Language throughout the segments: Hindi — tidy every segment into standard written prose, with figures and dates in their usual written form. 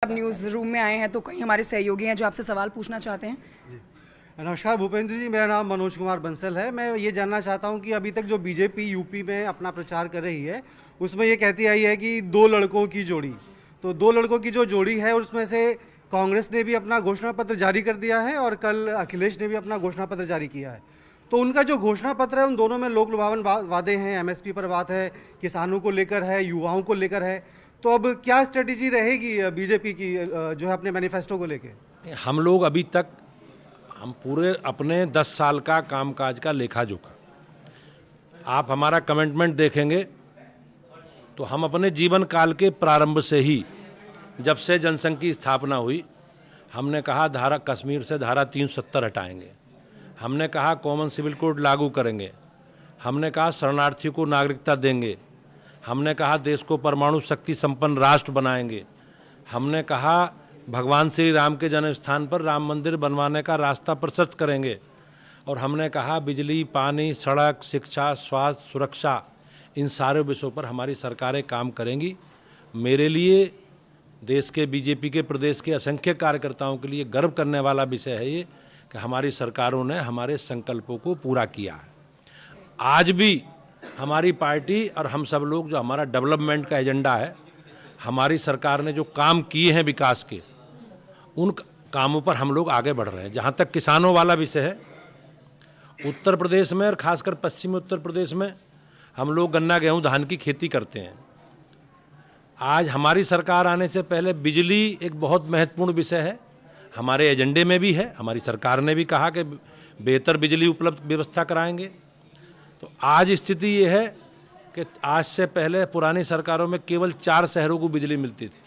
आप न्यूज़ रूम में आए हैं तो कई हमारे सहयोगी हैं जो आपसे सवाल पूछना चाहते हैं। जी नमस्कार भूपेंद्र जी, मेरा नाम मनोज कुमार बंसल है। मैं ये जानना चाहता हूँ कि अभी तक जो बीजेपी यूपी में अपना प्रचार कर रही है उसमें ये कहती आई है कि दो लड़कों की जोड़ी, तो दो लड़कों की जो जोड़ी है उसमें से कांग्रेस ने भी अपना घोषणा पत्र जारी कर दिया है और कल अखिलेश ने भी अपना घोषणा पत्र जारी किया है। तो उनका जो घोषणा पत्र है उन दोनों में लोक लुभावन वादे हैं, एमएसपी पर बात है, किसानों को लेकर है, युवाओं को लेकर है। तो अब क्या स्ट्रेटेजी रहेगी बीजेपी की जो है अपने मैनिफेस्टो को लेकर? हम लोग अभी तक हम पूरे अपने 10 साल का कामकाज का लेखा जोखा, आप हमारा कमिटमेंट देखेंगे तो हम अपने जीवन काल के प्रारंभ से ही, जब से जनसंघ की स्थापना हुई, हमने कहा धारा कश्मीर से धारा 370 हटाएंगे, हमने कहा कॉमन सिविल कोड लागू करेंगे, हमने कहा शरणार्थी को नागरिकता देंगे, हमने कहा देश को परमाणु शक्ति संपन्न राष्ट्र बनाएंगे, हमने कहा भगवान श्री राम के जन्म स्थान पर राम मंदिर बनवाने का रास्ता प्रशस्त करेंगे, और हमने कहा बिजली, पानी, सड़क, शिक्षा, स्वास्थ्य, सुरक्षा, इन सारे विषयों पर हमारी सरकारें काम करेंगी। मेरे लिए, देश के बीजेपी के प्रदेश के असंख्य कार्यकर्ताओं के लिए गर्व करने वाला विषय है ये कि हमारी सरकारों ने हमारे संकल्पों को पूरा किया है। आज भी हमारी पार्टी और हम सब लोग, जो हमारा डेवलपमेंट का एजेंडा है, हमारी सरकार ने जो काम किए हैं विकास के, उन कामों पर हम लोग आगे बढ़ रहे हैं। जहाँ तक किसानों वाला विषय है, उत्तर प्रदेश में और खासकर पश्चिमी उत्तर प्रदेश में हम लोग गन्ना, गेहूं, धान की खेती करते हैं। आज हमारी सरकार आने से पहले बिजली एक बहुत महत्वपूर्ण विषय है, हमारे एजेंडे में भी है। हमारी सरकार ने भी कहा कि बेहतर बिजली उपलब्ध व्यवस्था कराएंगे। तो आज स्थिति ये है कि आज से पहले पुरानी सरकारों में केवल 4 शहरों को बिजली मिलती थी।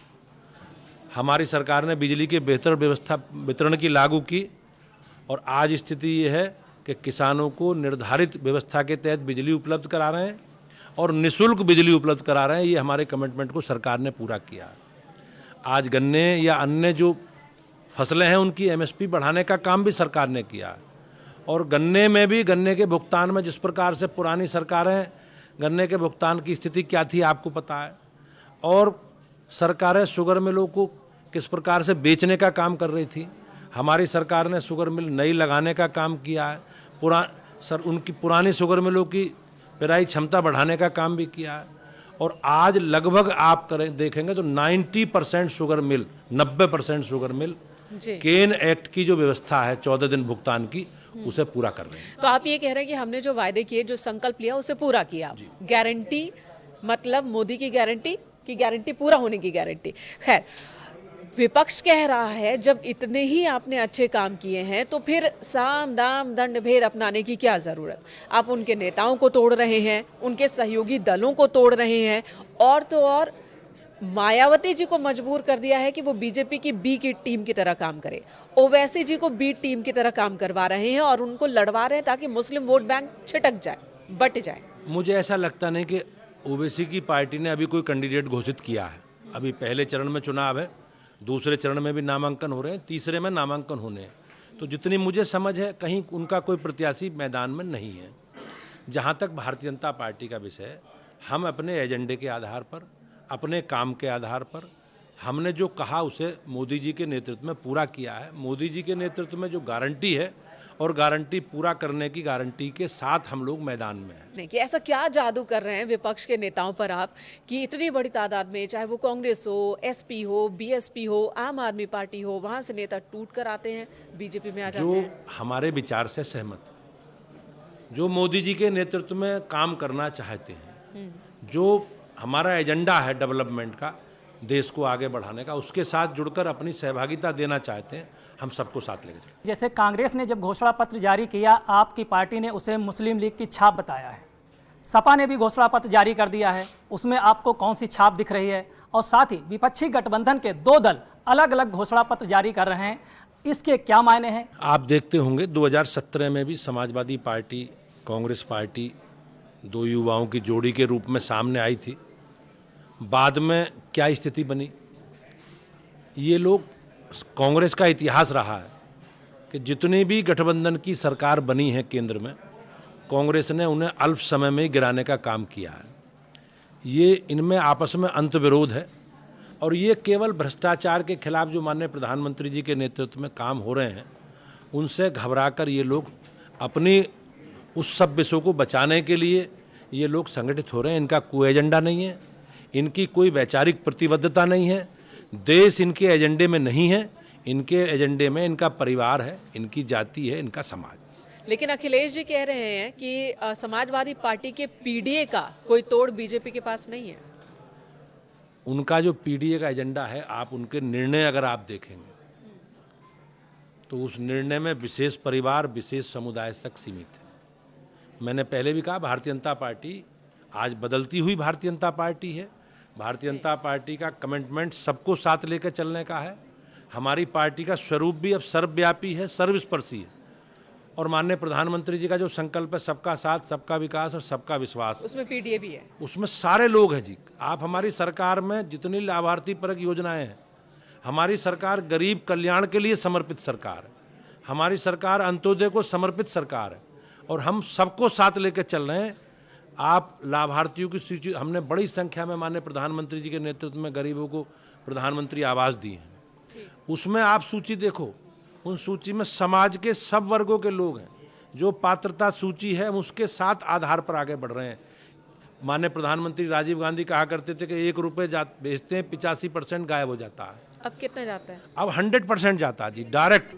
हमारी सरकार ने बिजली के बेहतर व्यवस्था वितरण की लागू की, और आज स्थिति ये है कि किसानों को निर्धारित व्यवस्था के तहत बिजली उपलब्ध करा रहे हैं और निःशुल्क बिजली उपलब्ध करा रहे हैं। ये हमारे कमिटमेंट को सरकार ने पूरा किया है। आज गन्ने या अन्य जो फसलें हैं उनकी एमएसपी बढ़ाने का काम भी सरकार ने किया है, और गन्ने में भी, गन्ने के भुगतान में जिस प्रकार से पुरानी सरकारें गन्ने के भुगतान की स्थिति क्या थी आपको पता है, और सरकारें शुगर मिलों को किस प्रकार से बेचने का काम कर रही थी, हमारी सरकार ने शुगर मिल नई लगाने का काम किया है। उनकी पुरानी शुगर मिलों की पेराई क्षमता बढ़ाने का काम भी किया है, और आज लगभग आप देखेंगे तो 90% शुगर मिल, 90% शुगर मिल केन एक्ट की जो व्यवस्था है 14 दिन भुगतान की, उसे पूरा कर रहे हैं। तो आप ये कह रहे हैं कि हमने जो वायदे किए, जो संकल्प लिया, उसे पूरा किया। गारंटी मतलब मोदी की गारंटी पूरा होने की गारंटी। खैर, विपक्ष कह रहा है जब इतने ही आपने अच्छे काम किए हैं तो फिर साम दाम दंड भेद अपनाने की क्या जरूरत। आप उनके नेताओं को तोड़ रहे हैं, उनके सहयोगी दलों को तोड़ रहे हैं, और तो और मायावती जी को मजबूर कर दिया है कि वो बीजेपी की बी की टीम की तरह काम करे। ओवैसी जी को बी टीम की तरह काम करवा रहे हैं और उनको लड़वा रहे हैं ताकि मुस्लिम वोट बैंक छिटक जाए, बट जाए। मुझे ऐसा लगता नहीं कि ओवैसी की पार्टी ने अभी कोई कैंडिडेट घोषित किया है। अभी पहले चरण में चुनाव है, दूसरे चरण में भी नामांकन हो रहे हैं, तीसरे में नामांकन होने हैं। तो जितनी मुझे समझ है, कहीं उनका कोई प्रत्याशी मैदान में नहीं है। जहाँ तक भारतीय जनता पार्टी का विषय है, हम अपने एजेंडे के आधार पर, अपने काम के आधार पर, हमने जो कहा उसे मोदी जी के नेतृत्व में पूरा किया है। मोदी जी के नेतृत्व में जो गारंटी है, और गारंटी पूरा करने की गारंटी के साथ हम लोग मैदान में हैं। नहीं कि ऐसा क्या जादू कर रहे हैं विपक्ष के नेताओं पर आप कि इतनी बड़ी तादाद में, चाहे वो कांग्रेस हो, एसपी हो, बीएसपी हो, आम आदमी पार्टी हो, वहां से नेता टूट कर आते हैं, बीजेपी में आ जाते हैं। जो हमारे विचार से सहमत, जो मोदी जी के नेतृत्व में काम करना चाहते हैं, जो हमारा एजेंडा है डेवलपमेंट का, देश को आगे बढ़ाने का, उसके साथ जुड़कर अपनी सहभागिता देना चाहते हैं, हम सबको साथ लेकर चलें। जैसे कांग्रेस ने जब घोषणा पत्र जारी किया, आपकी पार्टी ने उसे मुस्लिम लीग की छाप बताया है। सपा ने भी घोषणा पत्र जारी कर दिया है, उसमें आपको कौन सी छाप दिख रही है? और साथ ही विपक्षी गठबंधन के 2 दल अलग अलग घोषणा पत्र जारी कर रहे हैं, इसके क्या मायने हैं? आप देखते होंगे 2017 में भी समाजवादी पार्टी, कांग्रेस पार्टी 2 युवाओं की जोड़ी के रूप में सामने आई थी। बाद में क्या स्थिति बनी, ये लोग, कांग्रेस का इतिहास रहा है कि जितनी भी गठबंधन की सरकार बनी है केंद्र में, कांग्रेस ने उन्हें अल्प समय में गिराने का काम किया है। ये इनमें आपस में अंतर्विरोध है। और ये केवल भ्रष्टाचार के खिलाफ जो माननीय प्रधानमंत्री जी के नेतृत्व में काम हो रहे हैं, उनसे घबराकर ये लोग अपनी उस सब विषयों को बचाने के लिए ये लोग संगठित हो रहे हैं। इनका कोई एजेंडा नहीं है, इनकी कोई वैचारिक प्रतिबद्धता नहीं है, देश इनके एजेंडे में नहीं है। इनके एजेंडे में इनका परिवार है, इनकी जाति है, इनका समाज। लेकिन अखिलेश जी कह रहे हैं कि समाजवादी पार्टी के पीडीए का कोई तोड़ बीजेपी के पास नहीं है। उनका जो पीडीए का एजेंडा है, आप उनके निर्णय अगर आप देखेंगे तो उस निर्णय में विशेष परिवार, विशेष समुदाय तक सीमित है। मैंने पहले भी कहा, भारतीय जनता पार्टी आज बदलती हुई भारतीय जनता पार्टी है। भारतीय जनता पार्टी का कमिटमेंट सबको साथ लेकर चलने का है। हमारी पार्टी का स्वरूप भी अब सर्वव्यापी है, सर्वस्पर्शी है। और माननीय प्रधानमंत्री जी का जो संकल्प है, सबका साथ, सबका विकास और सबका विश्वास, उसमें पीडीए भी है, उसमें सारे लोग हैं जी। आप हमारी सरकार में जितनी लाभार्थी परक योजनाएं हैं, हमारी सरकार गरीब कल्याण के लिए समर्पित सरकार है, हमारी सरकार अंत्योदय को समर्पित सरकार है, और हम सबको साथ लेकर चल रहे हैं। आप लाभार्थियों की सूची, हमने बड़ी संख्या में माननीय प्रधानमंत्री जी के नेतृत्व में गरीबों को प्रधानमंत्री आवास दिए हैं। उसमें आप सूची देखो, उन सूची में समाज के सब वर्गों के लोग हैं। जो पात्रता सूची है, हम उसके साथ आधार पर आगे बढ़ रहे हैं। माननीय प्रधानमंत्री राजीव गांधी कहा करते थे कि 1 रुपये भेजते हैं, 85% गायब हो जाता है। अब कितना जाता है? अब 100% जाता है जी, डायरेक्ट।